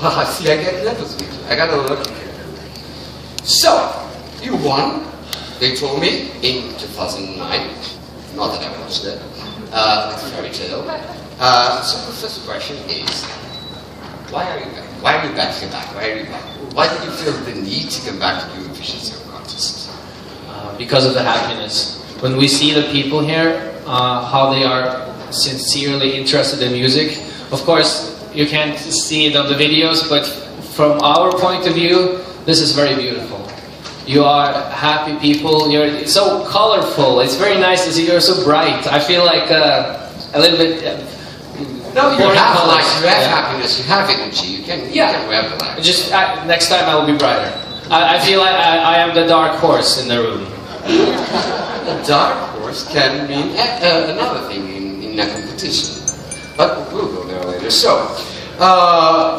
See, I get nervous with you. I got a look here. So, you won. They told me in 2009. Not that I watched it. It's a fairy tale. So the first question is, why are you back? Why are you back? Why are you back? Why did you feel the need to come back to Eurovision Song Contest? Because of the happiness. When we see the people here, how they are sincerely interested in music. Of course, you can't see it on the videos, but from our point of view, this is very beautiful. You are happy people, you're so colorful, it's very nice to see you're so bright. I feel like a little bit... no, you have light, you have happiness, you have energy, you can wear the light. Just next time I will be brighter. I feel like I am the dark horse in the room. A dark horse can mean another thing in a competition. But we'll go there later. So,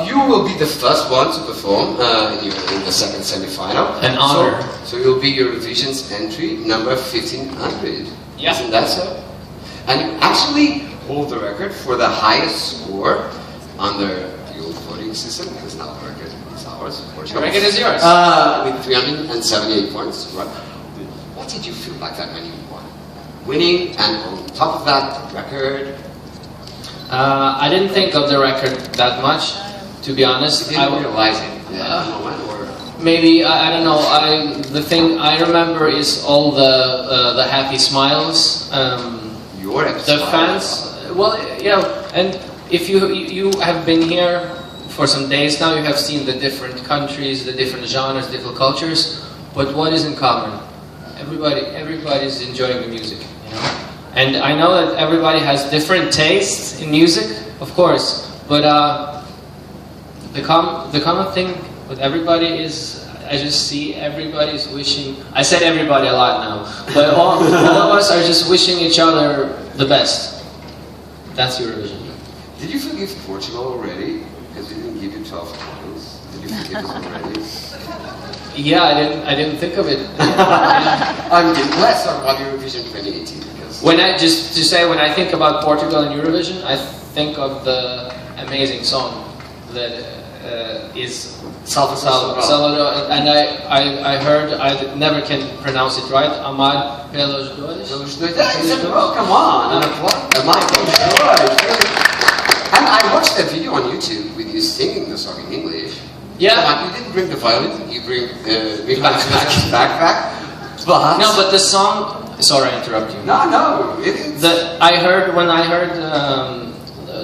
you will be the first one to perform in the second semi-final. An honor. So you'll be Eurovision's entry number 1500. Yeah. Isn't that so? And you actually hold the record for the highest score under the old voting system, because now the record is ours. The record is yours. With 378 points. Right? What did you feel like that when you won? Winning, and on top of that, record? I didn't think of the record that much, to be honest. You didn't realize it at the moment, or? Maybe, I don't know. The thing I remember is all the happy smiles. The fans. Well, yeah, and if you have been here for some days now, you have seen the different countries, the different genres, different cultures. But what is in common? Everybody's enjoying the music, you know. And I know that everybody has different tastes in music, of course. But the common thing with everybody is, I just see everybody's wishing. I said everybody a lot now, but all of us are just wishing each other the best. That's Eurovision. Did you forgive Portugal already? Because we didn't give you 12 points. Did you forgive us already? Yeah, I didn't think of it. Let's talk about Eurovision 2018. Because when I think about Portugal and Eurovision, I think of the amazing song that is Salvador, and I heard, I never can pronounce it right, Amar pelos dois. Oh, come on! And I watched that video on YouTube with you singing the song in English. Yeah. You didn't bring the violin, you bring backpack. But no, but the song. Sorry, I interrupt you. No, it is. When I heard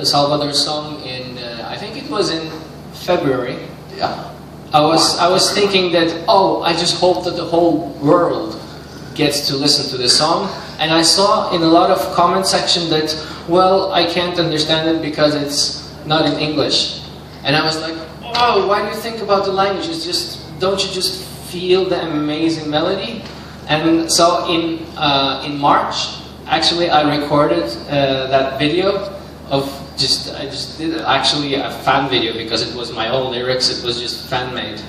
Salvador's song in, I think it was in February. Yeah. I was thinking that, I just hope that the whole world gets to listen to this song. And I saw in a lot of comment section that, well, I can't understand it because it's not in English. And I was like, why do you think about the language? Don't you just feel the amazing melody? And so in March, actually, I recorded that video of I just did actually a fan video because it was my own lyrics. It was just fan made.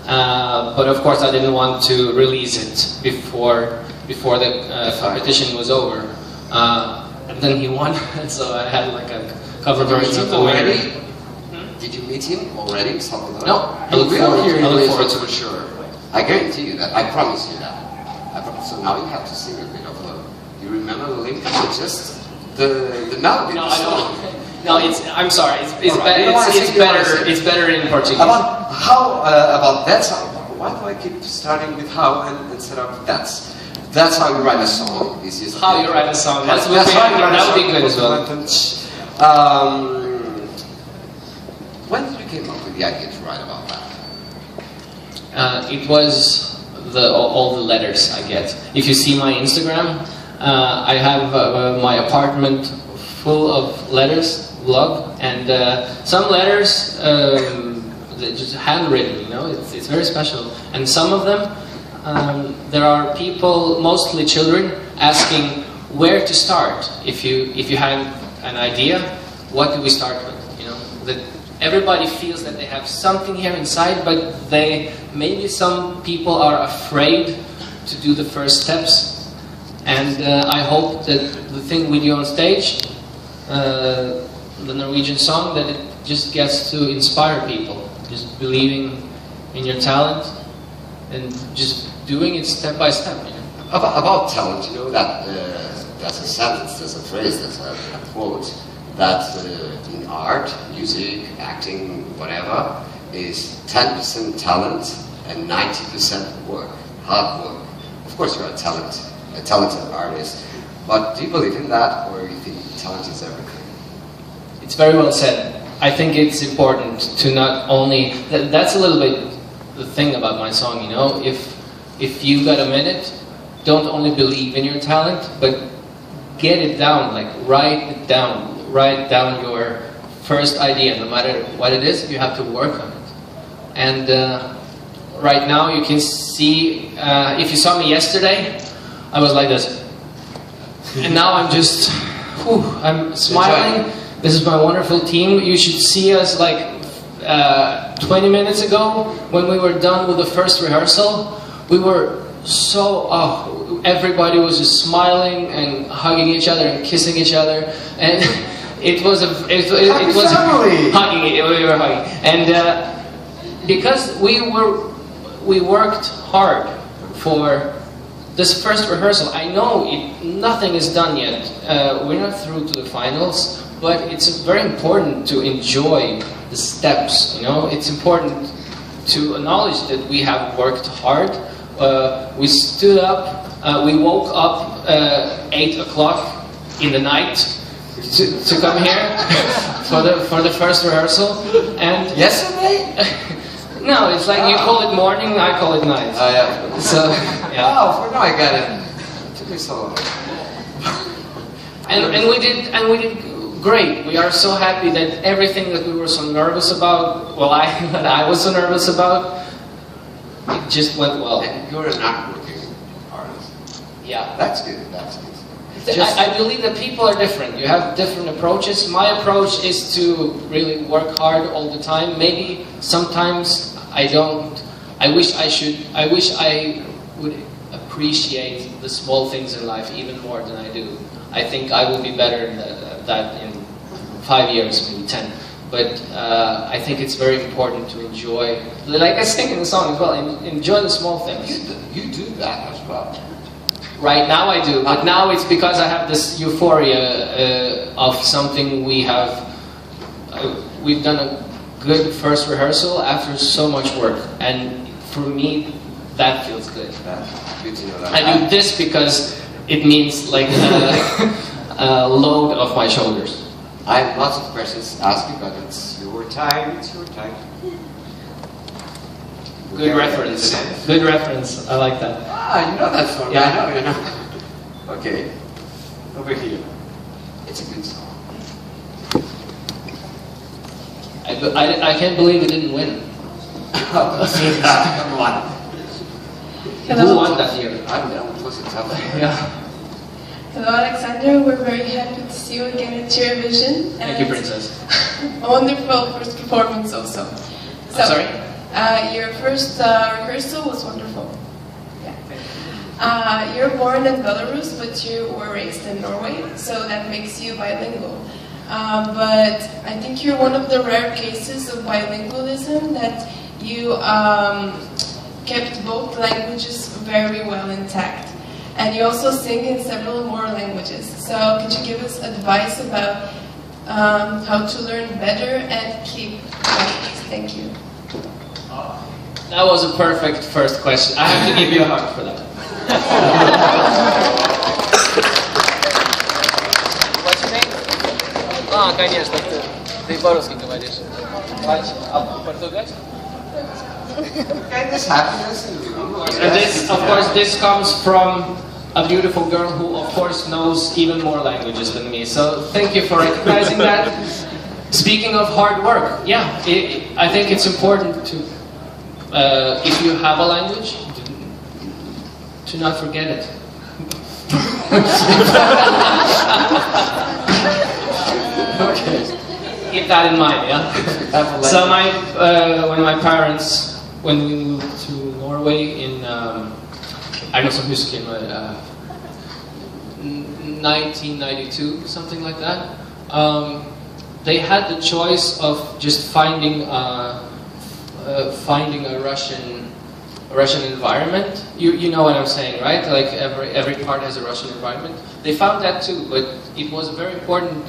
But of course, I didn't want to release it before the competition was over. And then he won, so I had like a cover version of the winner. Did you meet him already? No, I look forward to it. For sure. I guarantee you that. I promise you that. So now you have to sing a bit of you remember the link? Just the melody. No, I don't. No, I'm sorry. It's better in Portuguese. About that song? Why do I keep starting with how instead of that's? That's how you write a song. How you write a song. That would be good as well. When did you came up with the idea to write about that? It was all the letters I get. If you see my Instagram, I have my apartment full of letters, blog, and some letters just handwritten. You know, it's very special. And some of them, there are people, mostly children, asking where to start. If you have an idea, what do we start with? You know, that everybody feels that they have something here inside, but maybe some people are afraid to do the first steps. And I hope that the thing we do on stage, the Norwegian song, that it just gets to inspire people just believing in your talent and just doing it step by step. You know? About talent, you know that there's a sentence, there's a phrase, there's a quote that in art, music, acting, whatever, is 10% talent and 90% work, hard work. Of course, you're a talented artist, but do you believe in that, or you think talent is everything? It's very well said. I think it's important to not only... That's a little bit the thing about my song, you know? If you got a minute, don't only believe in your talent, but get it down, like write it down. Write down your first idea, no matter what it is, you have to work on it. And right now you can see, if you saw me yesterday, I was like this. And now I'm just, I'm smiling. This is my wonderful team. You should see us like 20 minutes ago when we were done with the first rehearsal. We were so, everybody was just smiling and hugging each other and kissing each other. And it was hugging. We were hugging. And because we worked hard for this first rehearsal. I know nothing is done yet. We're not through to the finals, but it's very important to enjoy the steps. You know, it's important to acknowledge that we have worked hard. We stood up. We woke up 8 o'clock in the night to come here for the first rehearsal. And yesterday? No, it's like you call it morning, I call it night. Oh yeah. So yeah. Oh, no, I got it. It took me so long. And we did great. We are so happy that everything that we were so nervous about, well, I was so nervous about, it just went well. And you're a not-working artist. Yeah. That's good. That's good. I believe that people are different. You have different approaches. My approach is to really work hard all the time. Maybe sometimes I don't. I wish I would appreciate the small things in life even more than I do. I think I will be better at that in 5 years, maybe 10. But I think it's very important to enjoy, like I sing in the song as well, enjoy the small things. You do that as well. Right now I do, but now it's because I have this euphoria of something we have. We've done a good first rehearsal after so much work, and for me, that feels good. Good to know that. I do this because it means like a load off my shoulders. I have lots of questions to ask you, but it's your time. It's your time. Good reference. Good reference. I like that. Ah, you know that song. Yeah. I know, you know. Okay. Over here. It's a good song. I can't believe we didn't win. Come on. Who won that year? I don't know. It was a tough one. Yeah. Hello, Alexander. We're very happy to see you again at Eurovision. Thank you, Princess. A wonderful first performance also. So, I'm sorry? Your first rehearsal was wonderful. Yeah. You're born in Belarus, but you were raised in Norway, so that makes you bilingual. But I think you're one of the rare cases of bilingualism that you kept both languages very well intact. And you also sing in several more languages. So could you give us advice about how to learn better and keep languages? Thank you. That was a perfect first question. I have to give you a hug for that. What's your name? Конечно, ты по-русски говоришь. По-португальски? Okay, this happiness. And this, of course, this comes from a beautiful girl who, of course, knows even more languages than me. So thank you for recognizing that. Speaking of hard work, yeah, I think it's important to, if you have a language, to not forget it. Okay. Keep that in mind, yeah? So when my parents, when we moved to Norway in, I know some husker, 1992, something like that, they had the choice of just finding finding a Russian environment. You know what I'm saying, right? Like every part has a Russian environment. They found that too, but it was very important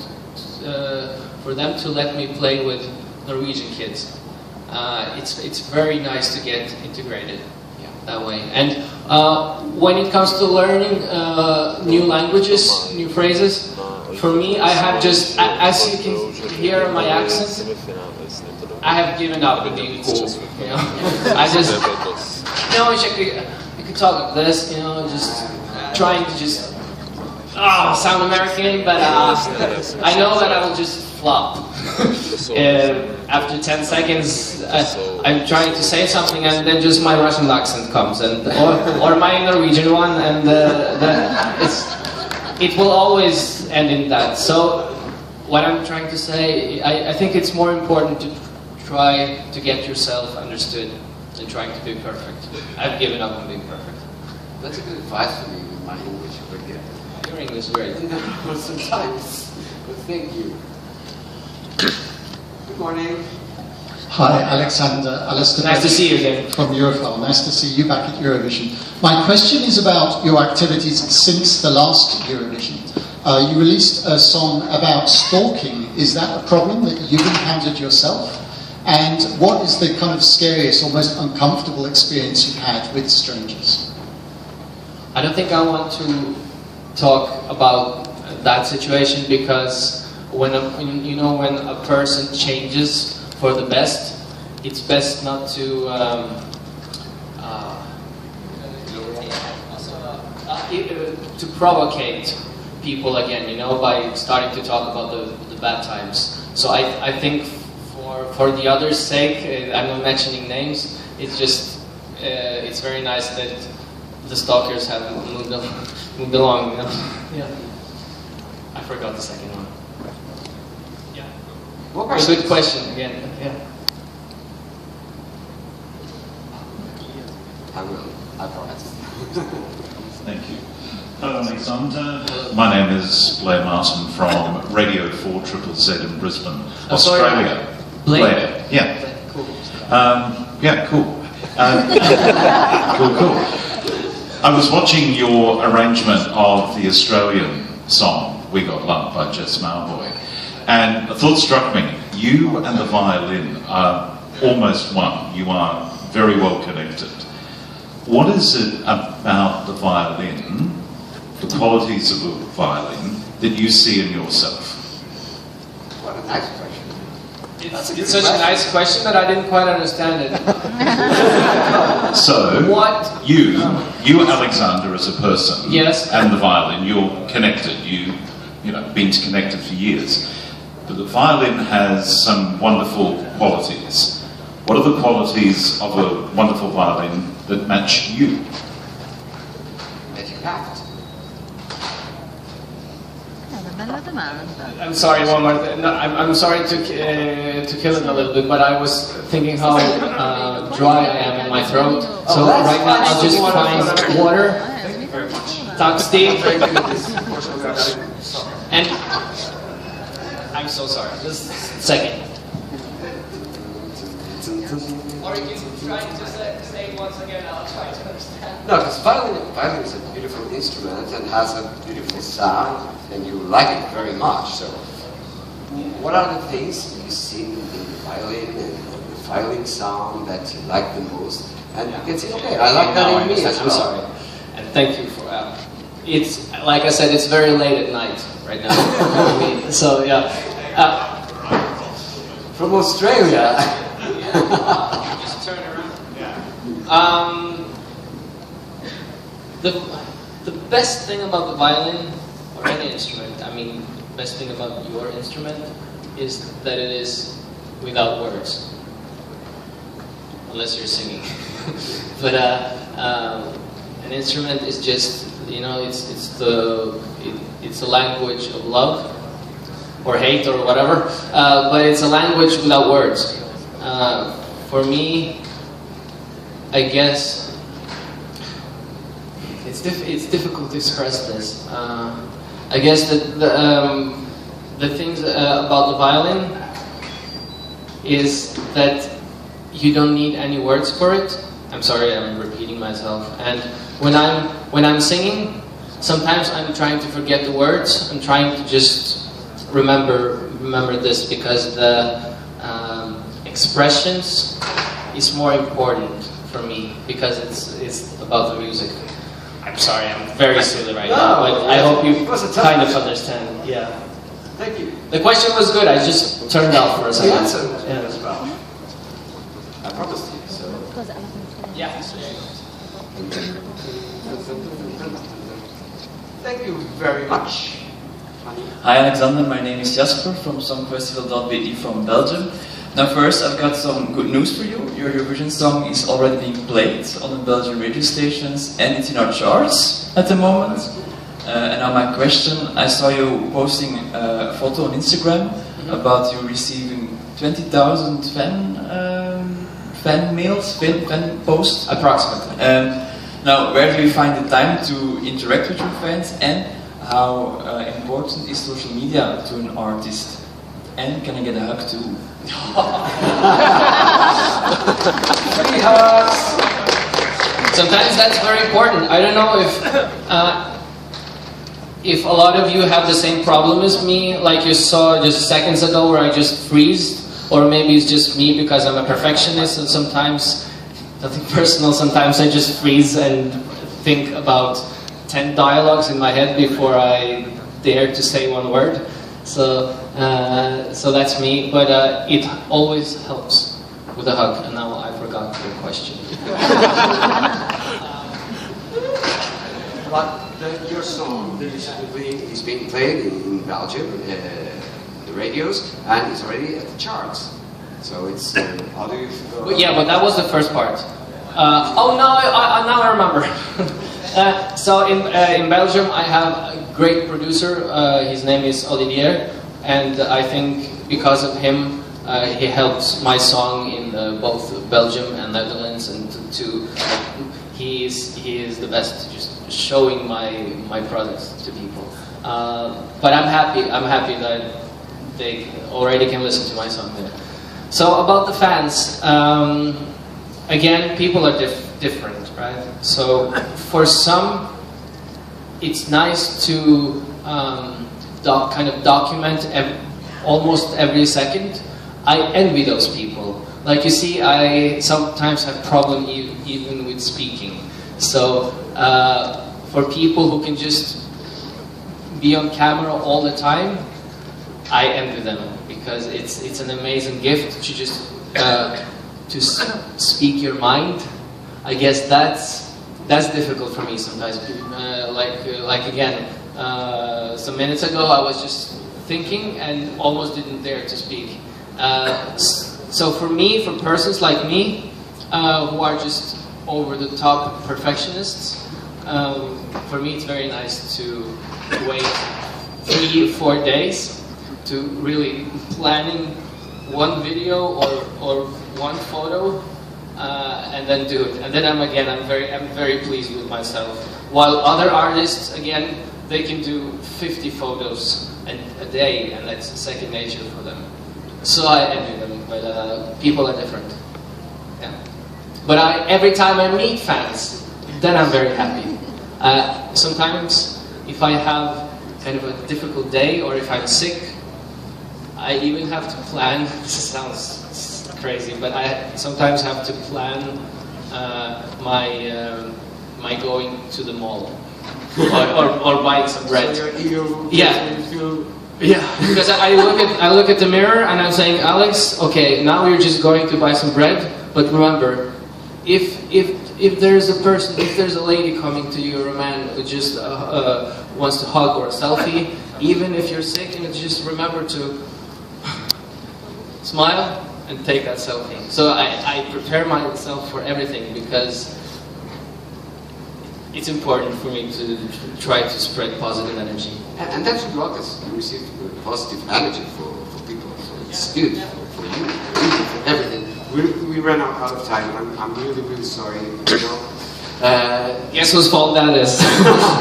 for them to let me play with Norwegian kids. It's very nice to get integrated that way. And when it comes to learning new languages, new phrases, for me, I have just, as you can hear my accent, I have given up with being cool. You know, I just, you could talk like this, you know, just trying to just sound American, but I know that I will just flop. After 10 seconds, I'm trying to say something, and then just my Russian accent comes, and or my Norwegian one, and it will always end in that. So, what I'm trying to say, I think it's more important to try to get yourself understood than trying to be perfect. I've given up on being perfect. That's a good advice for me with my English. Your English is great. Sometimes, but thank you. Good morning. Hi, Alexander. Alistair. Nice to see you again. From Eurofil. Nice to see you back at Eurovision. My question is about your activities since the last Eurovision. You released a song about stalking. Is that a problem that you've encountered yourself? And what is the kind of scariest, almost uncomfortable experience you've had with strangers? I don't think I want to talk about that situation, because when a person changes for the best, it's best not to to provocate people again, you know, by starting to talk about the bad times. So I think for the others' sake, I'm not mentioning names, it's just it's very nice that the stalkers have moved along, you know? Yeah. I forgot the second one. Yeah. A good question again. Yeah. I will. I promise. Thank you. Hello, Alexander. My name is Blair Martin from Radio 4ZZZ in Brisbane, Australia. Blair. Yeah. Cool. Yeah, cool. Cool. I was watching your arrangement of the Australian song, We Got Lumped by Jess Mauboy, and a thought struck me. You and the violin are almost one. You are very well connected. What is it about the violin, the qualities of a violin, that you see in yourself? What a nice question. It's such a nice question that I didn't quite understand it. So, what? You Alexander, as a person, yes, and the violin, you're connected. You know, been connected for years. But the violin has some wonderful qualities. What are the qualities of a wonderful violin that match you? That you have. I'm sorry, one more. No, I'm sorry to kill it a little bit, but I was thinking how dry I am in my throat. So right now I'll just find water. Thank you very much. Talk, Steve. And I'm so sorry. Just a second. Or you can try to say it once again. I'll try to understand. No, because violin is a beautiful instrument and has a beautiful sound, and you like it very much. So, what are the things you sing in the violin and the violin sound that you like the most? And you can say, okay, I like that in me as well. I'm sorry. And thank you for it's, like I said, it's very late at night right now. So, yeah. From Australia. Just turn around. Yeah. The best thing about the violin, or any instrument, I mean, the best thing about your instrument is that it is without words. Unless you're singing. But an instrument is just, you know, it's a language of love or hate or whatever, but it's a language without words. For me, I guess it's difficult to express this. I guess that the things about the violin is that you don't need any words for it. I'm sorry, I'm repeating myself. And when I'm singing, sometimes I'm trying to forget the words. I'm trying to just remember this, because the expressions is more important for me, because it's about the music. I'm sorry, I'm very silly right now, but I hope you kind of understand. Yeah. Thank you. The question was good. I just turned off for a second. The answer was good as well. I promised you. So. Yeah. Thank you very much. Hi Alexander, my name is Jasper from songfestival.be from Belgium. Now first, I've got some good news for you. Your Eurovision song is already being played on the Belgian radio stations and it's in our charts at the moment. And now my question, I saw you posting a photo on Instagram about you receiving 20,000 fan mails, fan posts? Approximately. Now, where do you find the time to interact with your fans, and how important is social media to an artist? And can I get a hug too? Free hugs! Sometimes that's very important. I don't know if a lot of you have the same problem as me, like you saw just seconds ago where I just freeze, or maybe it's just me because I'm a perfectionist and sometimes, nothing personal, sometimes I just freeze and think about 10 dialogues in my head before I dare to say one word. So that's me, but it always helps with a hug. And now I forgot your question. But your song is being played in Belgium, the radios, and it's already at the charts. So it's how do you? Yeah, but that was the first part. Now I remember. So in Belgium, I have a great producer. His name is Olivier, and I think because of him, he helps my song in both Belgium and Netherlands, and he is the best, just showing my products to people. But I'm happy that they already can listen to my song there. So about the fans, again, people are different, right? So for some, it's nice to kind of document almost every second. I envy those people. Like you see, I sometimes have problem even with speaking. So for people who can just be on camera all the time, I envy them, because it's an amazing gift to just to speak your mind. I guess that's difficult for me sometimes. Like again, some minutes ago I was just thinking and almost didn't dare to speak. So for me, for persons like me who are just over the top perfectionists, for me it's very nice to wait 3 or 4 days to really planning one video or one photo, and then do it. And then I'm very pleased with myself. While other artists, again, they can do 50 photos a day, and that's second nature for them. So I envy them, but people are different. Yeah. But every time I meet fans, then I'm very happy. Sometimes, if I have kind of a difficult day, or if I'm sick, I even have to plan. This sounds crazy, but I sometimes have to plan my going to the mall or buying some bread. Yeah, because I look at the mirror and I'm saying, Alex, okay, now you're just going to buy some bread, but remember, if there's a person, if there's a lady coming to you or a man who just wants to hug or a selfie, even if you're sick, and just remember to smile and take that selfie. So I prepare myself for everything, because it's important for me to try to spread positive energy. And that's what Lucas, you receive positive energy for people. So it's good for you, for everything. We ran out of time. I'm really, really sorry. You know. Guess whose fault that is.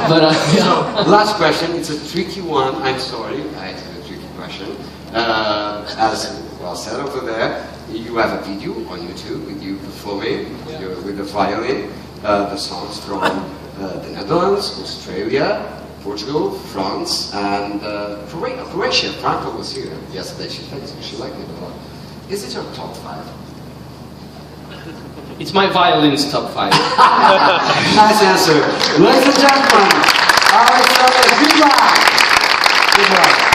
But so, last question. It's a tricky one. I'm sorry. I have a tricky question. As well said over there. You have a video on YouTube with you performing with the violin, the songs from the Netherlands, Australia, Portugal, France, and Croatia. Franco was here yesterday. She liked it a lot. Is it your top 5? It's my violin's top 5. Nice answer. Ladies and gentlemen, our Rybak. Good luck.